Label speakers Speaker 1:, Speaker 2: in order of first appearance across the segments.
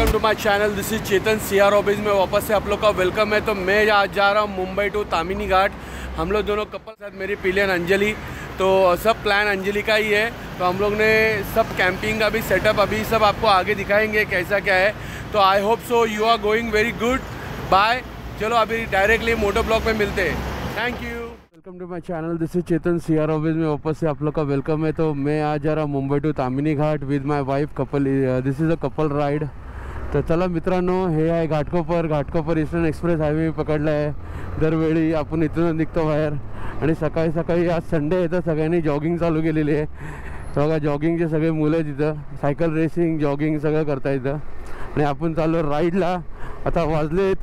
Speaker 1: Welcome to my channel. This is Chetan CR office में वापस से आप लोग का वेलकम है। तो मैं आज जा रहा हूँ मुंबई टू तामिनी घाट। हम लोग दोनों कपल साथ मेरी पिलियन अंजलि, तो सब प्लान अंजलि का ही है। तो हम लोग ने सब कैंपिंग का भी सेटअप अभी सब आपको आगे दिखाएंगे कैसा क्या है। तो I hope so you are going very good. Bye. चलो अभी डायरेक्टली मोटो ब्लॉग में मिलते हैं। Thank you. Welcome to my channel. This is Chetan CR office में वापस से आप लोग का वेलकम है। तो मैं आज जा रहा हूँ Mumbai to Tamhini Ghat with my wife couple. This is a couple ride. तर चला मित्रांनो, हे आहे घाटकोपर ईस्टर्न एक्सप्रेस हायवे पकडला आहे। दरवेळी आपण इथून निघतो बाहेर आणि सकाळी सकाळी आज संडे आहे तर सगळ्यांनी जॉगिंग चालू केलेली आहे। बघा जॉगिंगचे सगळे मुलं तिथं सायकल रेसिंग जॉगिंग सगळं करता येतं आणि आपण चाललो राईडला। आता वाजलेत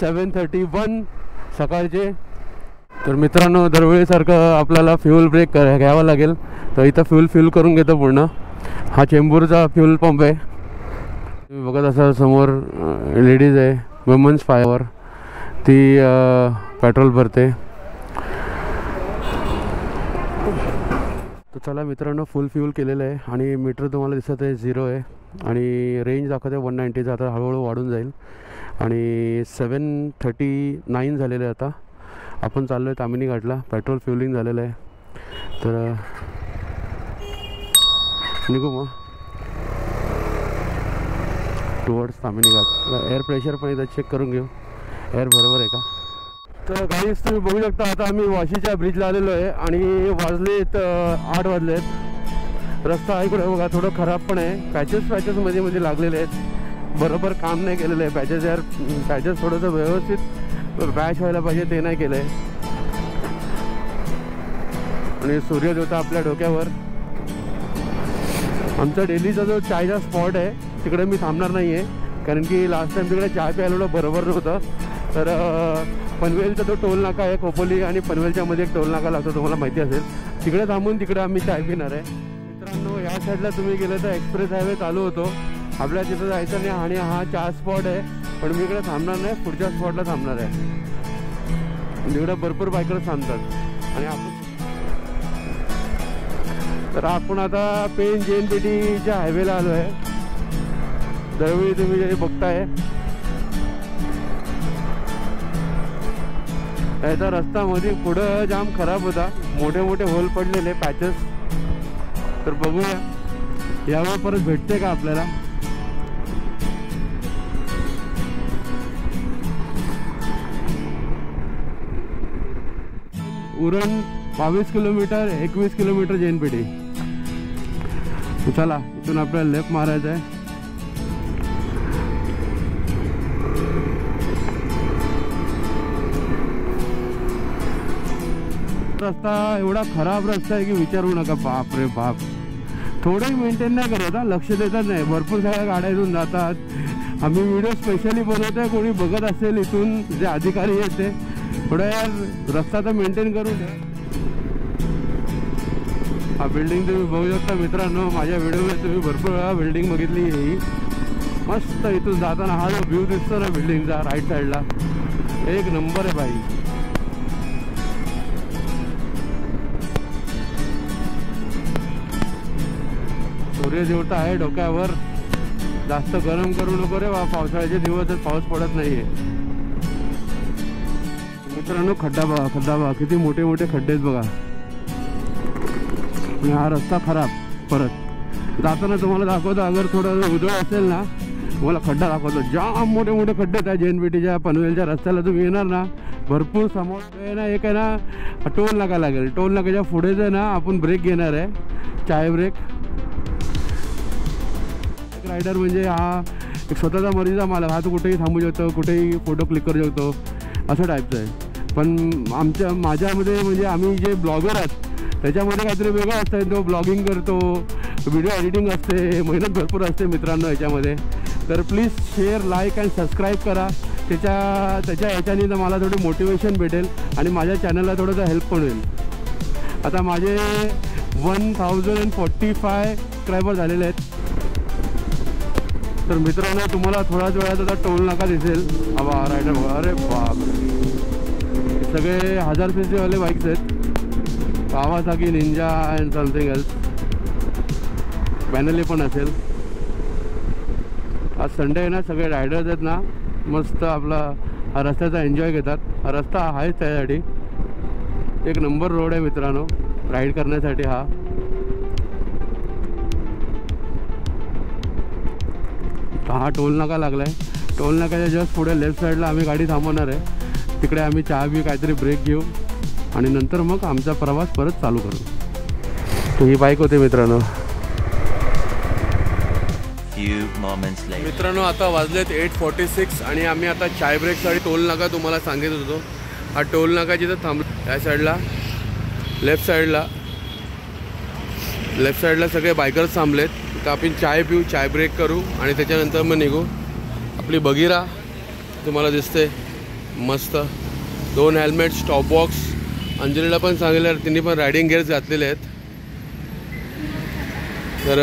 Speaker 1: 7:31 सकाळचे। तर मित्रांनो, दरवेळीसारखं आपल्याला फ्यूल ब्रेक घ्यावा लागेल। तर इथं फ्यूल करून घेतो पूर्ण। हा चेंबूरचा फ्यूल पंप आहे। तुम्ही बघत असाल समोर लेडीज आहे, वुमन्स फायर, ती पेट्रोल भरते। तर चला मित्रांनो, फुल फ्यूल केलेलं आहे आणि मीटर तुम्हाला दिसत आहे 0 आहे आणि रेंज दाखवते 190। आता हळूहळू वाढून जाईल आणि 7:39 झालेलं आहे। आता आपण चाललो आहे तामिनी घाटला। पेट्रोल फ्युलिंग झालेलं आहे। तर निघू मग टुवर्ड्स तामिनी घाट। एअर प्रेशर पण इथं चेक करून घेऊ, एअर बरोबर आहे का। तर गाईस तुम्ही बघू शकता, आता आम्ही वाशीच्या ब्रिजला आलेलो आहे आणि वाजलेत 8 वाजलेत। रस्ता इकडे बघा थोडं खराब पण आहे। पॅचेस मध्ये लागलेले आहेत, बरोबर काम नाही केलेलं आहे। पॅचेस थोडंसं व्यवस्थित बॅच व्हायला पाहिजे, ते नाही केलं आहे। आणि सूर्य होता आपल्या डोक्यावर। आमचा डेलीचा जो चायचा स्पॉट आहे तिकडे मी थांबणार नाही आहे, कारण की लास्ट टाइम तिकडे चाय प्यायला बरोबर नव्हतं। तर पनवेलचा तो टोल नाका आहे, खोपोली आणि पनवेलच्या मध्ये एक टोल नाका लागतो, तुम्हाला माहिती असेल। तिकडे थांबून तिकडे आम्ही चाय पिणार आहे। मित्रांनो, या साईडला तुम्ही गेलं तर एक्सप्रेस हायवे चालू होतो आपल्या तिथं जायचं नाही आणि हा चाय स्पॉट आहे। पण मी इकडे थांबणार नाही, पुढच्या स्पॉटला थांबणार आहे। तिकडे भरपूर बायकर्स थांबतात आणि आपण आता पेन JNPTच्या हायवेला आलो आहे। दरवेळी तुम्ही जे बघताय याचा रस्ता मध्ये पुढं जाम खराब होता, मोठे होल पडलेले पॅचेस। तर बघूया यावर परत भेटते का आपल्याला। Uran 22 kilometre 21 kilometre JNPT। चला इथून आपल्याला लेफ्ट मारायचं आहे। रस्ता एवढा खराब रस्ता आहे की विचारू नका। बाप रे बाप, थोडंही मेंटेन नाही करत, लक्ष देतात नाही। भरपूर सगळ्या गाड्या इथून जातात। आम्ही व्हिडिओ स्पेशली बनवतोय, कोणी बघत असेल इथून जे अधिकारी आहेत ते थोडं यार रस्ता तर मेंटेन करून द्या। हा बिल्डिंग तुम्ही बघू शकता मित्रांनो, माझ्या व्हिडिओमध्ये तुम्ही भरपूर वेळा बिल्डिंग बघितली ही मस्त। इथून जाताना हा जो व्ह्यू दिसतो ना बिल्डिंगचा राईट साईडला, एक नंबर आहे भाई। सूर्य देवता आहे डोक्यावर, जास्त गरम करू नको रे बा। पावसाळ्याचे दिवस पाऊस पडत नाहीये मित्रांनो। खड्डा बघा किती मोठे खड्डे आहेत बघा। आणि हा रस्ता खराब। परत जाताना तुम्हाला दाखवतो, अगर थोडं उजळ असेल ना तुम्हाला खड्डा दाखवतो। जाम मोठे खड्डे त्या JNPTच्या पनवेलच्या रस्त्याला तुम्ही येणार ना, भरपूर समोर आहे ना, एक आहे ना टोल नाका लागेल। टोल नाक्याच्या पुढेच आहे ना आपण ब्रेक घेणार आहे, चाय ब्रेक। रायडर म्हणजे हा एक स्वतःचा मर्जीचा मालक, हा तो कुठेही थांबू शकतो, कुठेही फोटो क्लिक करू शकतो, असं टाईपचं आहे। पण माझ्यामध्ये म्हणजे आम्ही जे ब्लॉगर आहात त्याच्यामध्ये काहीतरी वेगळं असतं। तो ब्लॉगिंग करतो, व्हिडिओ एडिटिंग असते, मेहनत भरपूर असते मित्रांनो याच्यामध्ये। तर please share like and subscribe करा। त्याच्या ह्याच्याने तर मला थोडी मोटिवेशन भेटेल आणि माझ्या चॅनलला थोडंसं हेल्प पण होईल। आता माझे 1045 सबस्क्रायबर झालेले आहेत। तर मित्रांनो, तुम्हाला थोड्याच वेळात आता टोल नाका दिसेल। रायडर बघा, अरे बाप, सगळे 1000 cc वाले बाईक्स आहेत। Kawasaki Ninja and something else, Benelli पण असेल। आज संडे आहे ना, सगळे रायडर्स आहेत ना, मस्त आपला हा रस्त्याचा एन्जॉय घेतात. हा रस्ता आहेच त्यासाठी, एक नंबर रोड आहे मित्रांनो राईड करण्यासाठी. हा टोल नाका लागला आहे. टोल नाक्याच्या जस्ट पुढे लेफ्ट साईडला आम्ही गाडी थांबवणार आहे. तिकडे आम्ही चहा बी काहीतरी ब्रेक घेऊ आणि नंतर मग आमचा प्रवास परत चालू करू. तर ही बाईक होते मित्रांनो. मित्रांनो आता वाजलेत 8:46 आणि आम्ही आता चाय ब्रेकसाठी टोल नाका तुम्हाला सांगितलं होतो. हा टोल नाका जिथं थांबला त्या साईडला लेफ्ट साईडला सगळे बायकर्स थांबलेत. तर आपण चाय पिऊ, चाय ब्रेक करू आणि त्याच्यानंतर मग निघू. आपली बगीरा तुम्हाला दिसते मस्त. 2 हेल्मेट, स्टॉप बॉक्स. अंजलीला पण सांगितलं, तिने पण रायडिंग गिअर्स घातलेले आहेत. तर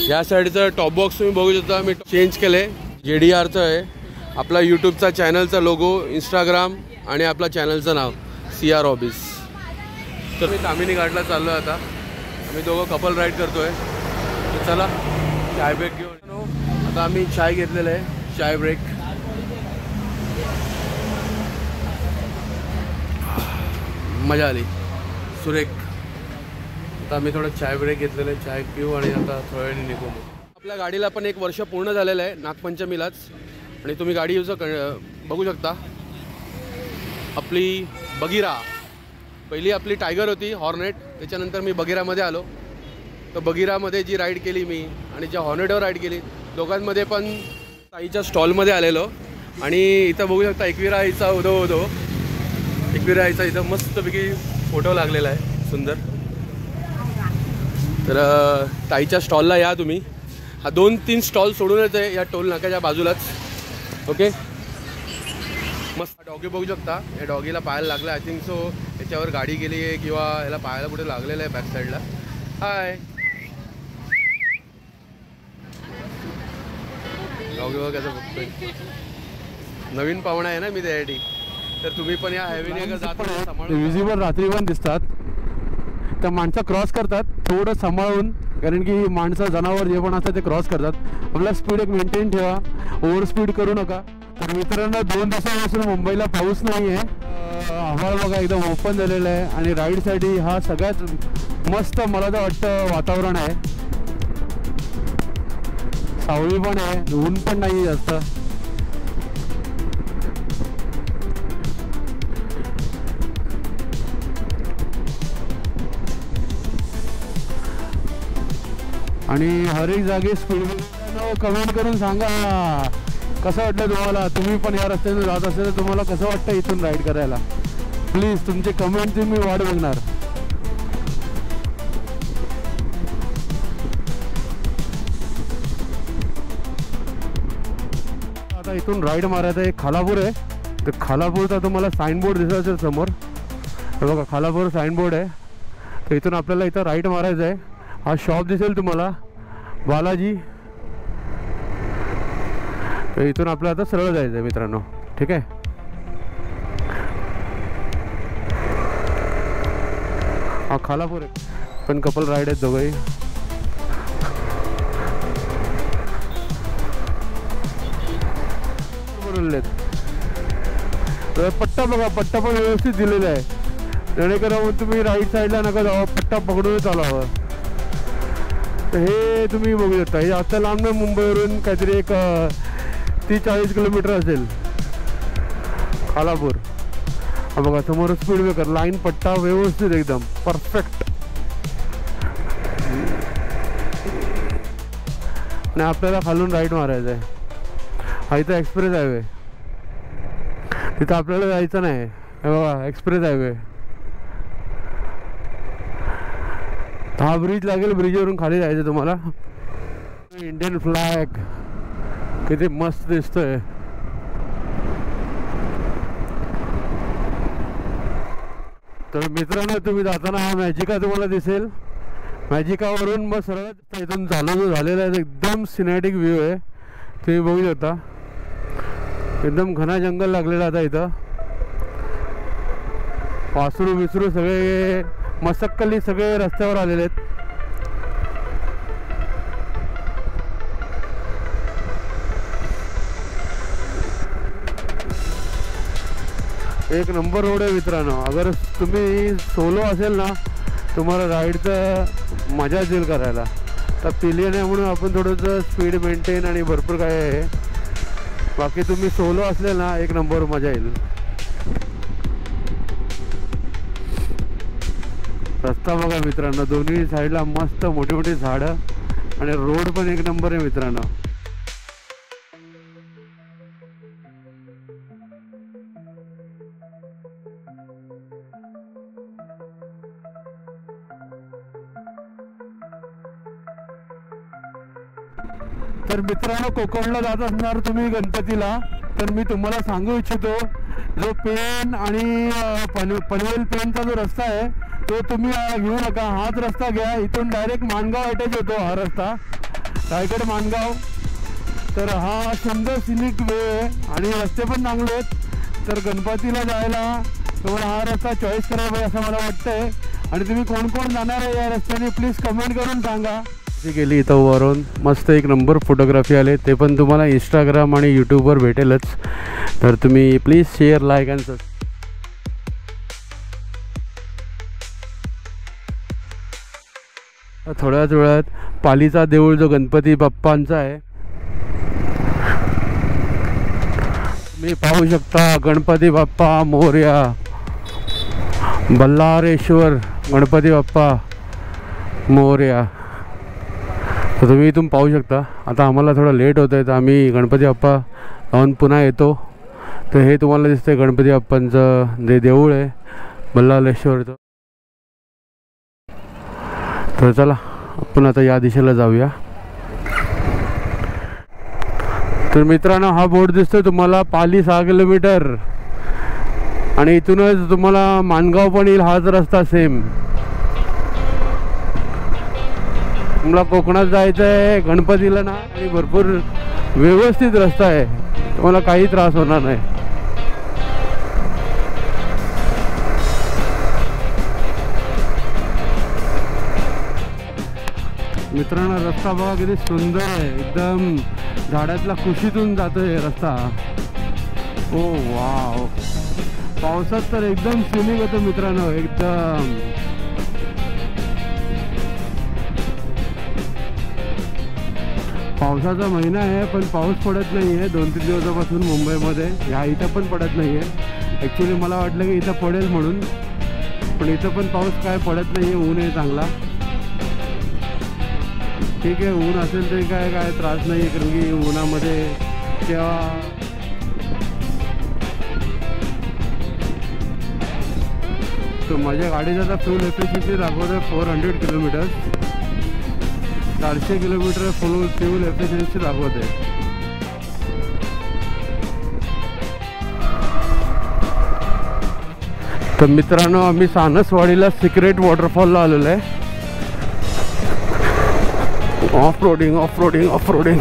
Speaker 1: या साईडचं टॉप बॉक्स तुम्ही बघू शकता मी चेंज केले. JDRचं आहे आपला यूट्यूबचा चॅनलचा लोगो, इंस्टाग्राम आणि आपला चॅनलचं नाव CR हॉबीज. तर मी तामिनी घाटला चाललो आहे. आता आम्ही दोघं कपल राईड करतो आहे. तर चला चाय ब्रेक घेऊन. आता आम्ही चाय घेतलेलं आहे, चाय ब्रेक. मजा आली, सुरेख. आता आम्ही थोडं चाय ब्रेक घेतलेलं आहे, चाय पिऊ आणि आता थोड्या वेळाने निघू. आपल्या गाडीला पण 1 वर्ष पूर्ण झालेलं आहे नागपंचमीलाच. आणि तुम्ही गाडी बघू शकता. आपली बगीरा, पहिली आपली टायगर होती हॉर्नेट, त्याच्यानंतर मी बगीरामध्ये आलो. तर बगीरामध्ये जी राईड केली मी आणि ज्या हॉर्नेटवर राईड केली, दोघांमध्ये पण ताईच्या स्टॉलमध्ये आलेलो. आणि इथं बघू शकता एकविरा आईचा उदो एकविरा आईचा इथं मस्तपैकी फोटो लागलेला आहे, सुंदर. तर ताईच्या स्टॉलला या तुम्ही. हा 2-3 स्टॉल सोडूनच आहे या टोल नाक्याच्या बाजूलाच. ओके, मस्त डॉगी बघू शकता. या डॉगीला पायाला लागला, आय थिंक सो याच्यावर गाडी गेली आहे किंवा याला पायाला कुठे लागलेलं आहे बॅक साईडला. हाय डॉगी बघ कसं बघतोय. नवीन पाहुणा आहे ना मी त्यासाठी. तर तुम्ही पण या हायवेने विजिबल रात्री पण दिसतात. त्या माणसं क्रॉस करतात थोडं सांभाळून, कारण की माणसं जनावर जे पण असतात ते क्रॉस करतात. आपला स्पीड एक मेंटेन ठेवा, ओव्हर स्पीड करू नका. तर मित्रांनो 2 दिवसापासून मुंबईला पाऊस नाही आहे. आभाळ बघा एकदम ओपन झालेलं आहे आणि राईडसाठी हा सगळ्यात मस्त मला तर वाटतं वातावरण आहे. सावली पण आहे, ऊन पण नाही जास्त. आणि हर एक जागी स्पीड कमेंट करून सांगा कसं वाटलं तुम्हाला. तुम्ही पण या रस्त्याने जात असेल तर तुम्हाला कसं वाटतं इथून राईड करायला. प्लीज तुमचे कमेंटची मी वाट बघणार. आता इथून राईड मारायचं आहे. खालापूर आहे, तर खालापूरचा तुम्हाला साईनबोर्ड दिसत असेल समोर. हे बघा खालापूर साईनबोर्ड आहे. तर इथून आपल्याला इथं राईड मारायचं आहे. हा शॉप दिसेल तुम्हाला बालाजी. तर इथून आपल्याला आता सरळ जायचं आहे मित्रांनो. ठीक आहे, हा खालापूर आहे. पण कपल राईड आहेत दोघंही. पट्टा बघा, पट्टा पण व्यवस्थित दिलेला आहे. जेणेकरून तुम्ही राईट साईडला नका जावं, पट्टा पकडूनच चालावं. तर हे तुम्ही बघू शकता. हे जास्त लांब नाही, मुंबईवरून काहीतरी एक 30-40 किलोमीटर असेल खालापूर. हा बघा समोर स्पीड ब्रेकर, लाईन पट्टा व्यवस्थित एकदम परफेक्ट. आणि आपल्याला खालून राईट मारायचं आहे. हा इथं एक्सप्रेस हायवे, तिथं आपल्याला जायचं नाही. हे बघा एक्सप्रेस हायवे. हा ब्रिज लागेल, ब्रिजवरून खाली जायचं तुम्हाला. इंडियन फ्लॅग किती मस्त दिसतोय. तर मित्रांनो तुम्ही जाताना हा मॅजिका तुम्हाला दिसेल. मॅजिकावरून मग सरळ इथून चालू झालेला आहे. एकदम सिनेमॅटिक व्ह्यू आहे, तुम्ही बघू शकता. एकदम घना जंगल लागलेला आता इथं. वासरू विसरू सगळे मसक्कली सगळे रस्त्यावर आलेले आहेत. एक नंबर रोड आहे मित्रांनो. अगर तुम्ही सोलो असेल ना तुम्हाला राईडचं मजा येईल करायला. तर पिलियन आहे म्हणून आपण थोडंसं स्पीड मेंटेन आणि भरपूर काय आहे. बाकी तुम्ही सोलो असले ना एक नंबर मजा येईल. रस्ता बघा मित्रांनो, दोन्ही साईडला मस्त मोठी मोठी झाडं आणि रोड पण एक नंबर आहे मित्रांनो. तर मित्रांनो, कोकणला जात असणार तुम्ही गणपतीला, तर मी तुम्हाला सांगू इच्छितो, जो पेन आणि पनवेल पेनचा जो रस्ता आहे तो तुम्ही घेऊ नका. हाच रस्ता घ्या. इथून डायरेक्ट माणगाव अटॅच होतो हा रस्ता, रायगड माणगाव. तर हा सुंदर सिनिक वे आहे आणि रस्ते पण चांगले आहेत. तर गणपतीला जायला तुम्हाला हा रस्ता चॉईस करायला पाहिजे असं मला वाटतंय. आणि तुम्ही कोण कोण जाणार आहे या रस्त्याने प्लीज कमेंट करून सांगा. ती गेली इथं वरून मस्त एक नंबर फोटोग्राफी आले, ते पण तुम्हाला इंस्टाग्राम आणि यूट्यूबवर भेटेलच. तर तुम्ही please share, like and subscribe. थोड्याच वेळात पालीचा देऊळ जो गणपती बाप्पांचा आहे मी पाहू शकता. गणपती बाप्पा मोरया, बल्लारेश्वर गणपती बाप्पा मोरया. तर तुम्ही इथून पाहू शकता. आता आम्हाला थोडं लेट होतं आहे तर आम्ही गणपती बाप्पा जाऊन पुन्हा येतो. तर हे तुम्हाला दिसतंय गणपती बाप्पांचं जे देऊळ आहे बल्लारेश्वरचं. तर चला आपण आता या दिशेला जाऊया. तर मित्रांनो, हा बोर्ड दिसतोय तुम्हाला, पाली 6 किलोमीटर आणि इथूनच तुम्हाला माणगाव पण येईल. हाच रस्ता सेम. तुम्हाला कोकणात जायचं आहे गणपतीला ना, आणि भरपूर व्यवस्थित रस्ता आहे, तुम्हाला काही त्रास होणार नाही. मित्रांनो, रस्ता बघा किती सुंदर आहे. एकदम झाडातला कुशीतून जातोय रस्ता. ओ वाव, पावसात तर एकदम सिनिक होतं मित्रांनो. एकदम पावसाचा महिना आहे पण पाऊस पडत नाही आहे 2-3 दिवसापासून मुंबईमध्ये. ह्या इथं पण पडत नाही आहे. ॲक्च्युली मला वाटलं की इथं पडेल म्हणून, पण इथं पण पाऊस काय पडत नाही आहे. ऊन आहे चांगला. ठीक आहे, ऊन असेल तरी काय त्रास नाही आहे, कारण की उन्हामध्ये तेव्हा तो माझ्या गाडीचा आता फ्यूल एफिशियन्सी दाखवतो 400 किलोमीटर. 400 किलोमीटर फ्यूल एफिशियन्सी दाखवते. तर मित्रांनो, आम्ही सानसवाडीला सिक्रेट वॉटरफॉलला आलेलो आहे. Off roading off roading off roading.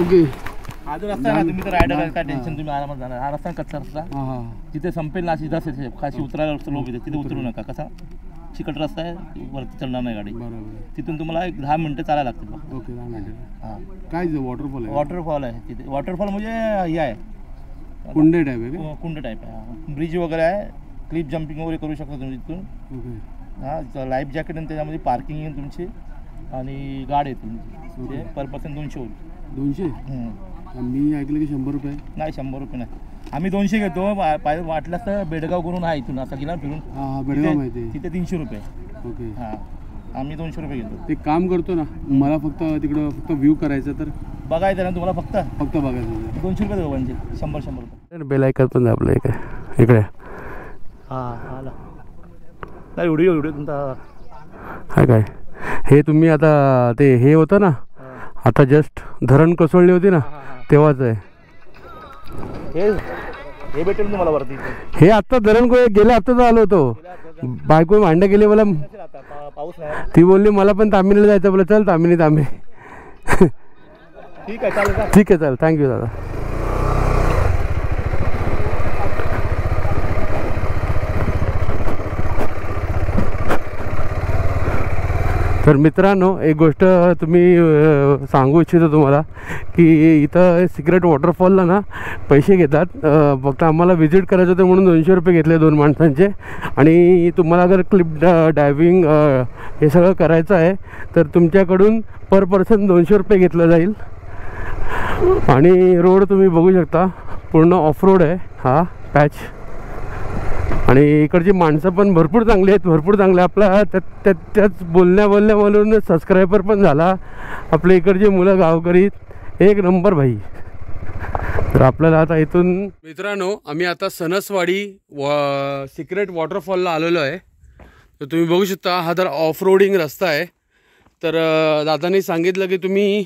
Speaker 1: Okay,
Speaker 2: हा जो रस्ता आहे ना, तुम्ही तर रायडर आहे, काय टेन्शन, तुम्ही आरामात जाणार. हा रस्ता कच्चा रस्ता, जिथे संपेल ना सीधा खाशी उतरायला लोक येते, तिथे उतरू नका. कसा चिकट रस्ता आहे, वरती चढणार नाही गाडी. तिथून तुम्हाला एक 10 मिनिटं चालायला लागतील.
Speaker 1: ओके, 10 मिनिटं.
Speaker 2: हां,
Speaker 1: काय वॉटरफॉल आहे?
Speaker 2: वॉटरफॉल आहे तिथे. वॉटरफॉल म्हणजे हे आहे,
Speaker 1: कुंड टाईप आहे.
Speaker 2: कुंड टाईप आहे. ब्रिज वगैरे आहे, क्लिप जम्पिंग वगैरे करू शकता तुम्ही तिथून.
Speaker 1: ओके.
Speaker 2: हां, लाईफ जॅकेट आणि त्याच्यामध्ये पार्किंग येईल तुमची आणि गाडी आहे तुमची. पर पर्सन 200 होईल.
Speaker 1: 200? मी ऐकलं की 100 रुपये.
Speaker 2: नाही, 100 रुपये नाही, आम्ही 200 घेतो. वाटलं तर बेडगाव करून आहे, इथून असं गेला फिरून.
Speaker 1: हां, बेडगाव माहिती आहे.
Speaker 2: तिथे 300 रुपये.
Speaker 1: ओके.
Speaker 2: हां, आम्ही 200 रुपये घेतो.
Speaker 1: ते काम करतो ना, मला फक्त तिकडं फक्त व्ह्यू करायचं, तर
Speaker 2: बघायचं ना तुम्हाला, फक्त
Speaker 1: बघायचं.
Speaker 2: 200 रुपये देऊ म्हणजे 100 रुपये.
Speaker 1: बेल आयकॉन पण आपलं इकडे.
Speaker 2: हां, आला नाही. व्हिडिओ तुमचा
Speaker 1: हा काय, हे तुम्ही आता ते हे होतं ना, आता जस्ट धरण कोसळली होती ना, तेव्हाच आहे
Speaker 2: हे भेटेल तुम्हाला वरती.
Speaker 1: हे आत्ता धरण गेल्या हप्त्यात आलो होतो. बायको भांडं गेले मला.
Speaker 2: पाऊस नाही,
Speaker 1: ती बोलली मला पण तामिनीला जायचं. बोला चल तामिनी.
Speaker 2: ठीक आहे, चालेल.
Speaker 1: ठीक आहे, चालेल. थँक्यू दादा. तर मित्रांनो, एक गोष्ट तुम्ही सांगू इच्छितो तुम्हाला की इथं सिक्रेट वॉटरफॉलला ना पैसे घेतात. फक्त आम्हाला व्हिजिट करायचं होतं म्हणून 200 रुपये घेतले 2 माणसांचे. आणि तुम्हाला अगर क्लिप डायविंग हे सगळं करायचं आहे तर तुमच्याकडून पर पर्सन 200 रुपये घेतलं जाईल. आणि रोड तुम्ही बघू शकता, पूर्ण ऑफ रोड आहे हा पॅच. आणि इकडची माणसं पण भरपूर चांगली आहेत, भरपूर चांगले. आपला त्याच बोलण्यावरून सबस्क्रायबर पण झाला. आपल्या इकडची मुलं गावकरी एक नंबर भाई. तर आपल्याला आता इथून मित्रांनो, आम्ही आता सणसवाडी सिक्रेट वॉटरफॉलला आलेलो आहे. तर तुम्ही बघू शकता, हा तर ऑफ रोडिंग रस्ता आहे. तर दादांनी सांगितलं की तुम्ही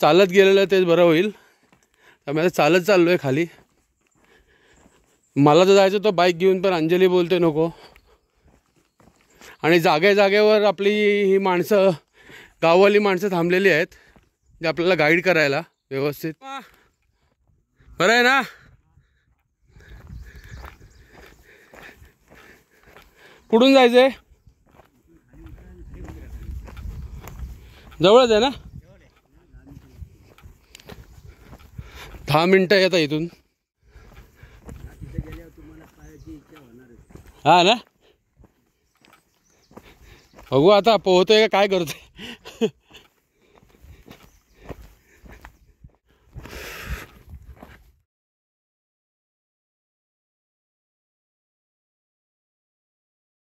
Speaker 1: चालत गेलेलं तेच बरं होईल. आम्ही आता चालत चाललो आहे खाली. मला तर जायचं होतं बाईक घेऊन, पण अंजली बोलते नको. आणि जागेवर आपली ही माणसं, गाववाली माणसं थांबलेली आहेत जे आपल्याला गाईड करायला व्यवस्थित. बरं आहे ना? कुठून जायचं आहे? जवळच आहे ना? 10 मिनटं येतात इथून. हा ना, बघू आता पोहतोय का काय करतोय.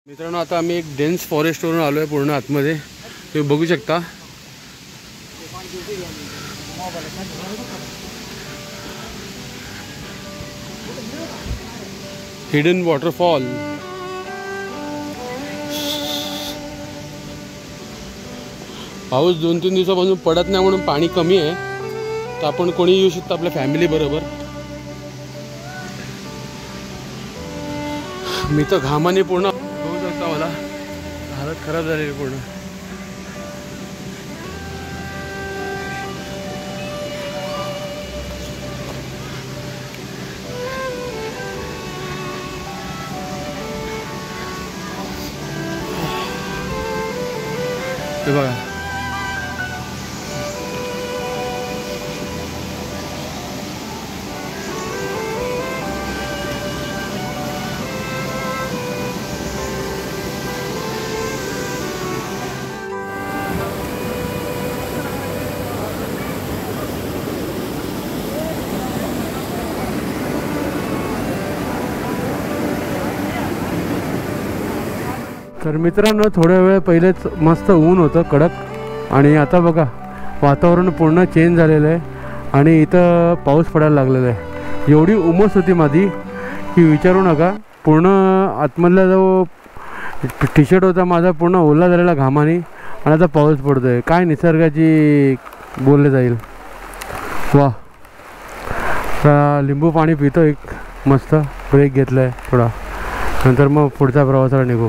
Speaker 1: मित्रांनो, आता आम्ही एक डेन्स फॉरेस्टवरून आलो आहे पूर्ण आतमध्ये. तुम्ही बघू शकता. Hidden waterfall. पाऊस 2-3 दिवसापासून पडत नाही म्हणून पाणी कमी आहे. तर आपण कोणी येऊ शकतो आपल्या फॅमिली बरोबर. मी तर घामाने पूर्ण होऊ शकता, मला हालत खराब झालेली पूर्ण. हे बघा, तर मित्रांनो, थोड्या वेळ पहिलेच मस्त ऊन होतं कडक. आणि आता बघा, वातावरण पूर्ण चेंज झालेलं आहे. आणि इथं पाऊस पडायला लागलेला आहे. एवढी उमस होती माझी की विचारू नका. पूर्ण आतमधला जो टी शर्ट होता माझा पूर्ण ओला झालेला घामाने. आणि आता पाऊस पडतो आहे. काय निसर्गाची बोलले जाईल. वा, लिंबू पाणी पितो, एक मस्त ब्रेक घेतला आहे थोडा. नंतर मग पुढच्या प्रवासाला निघू.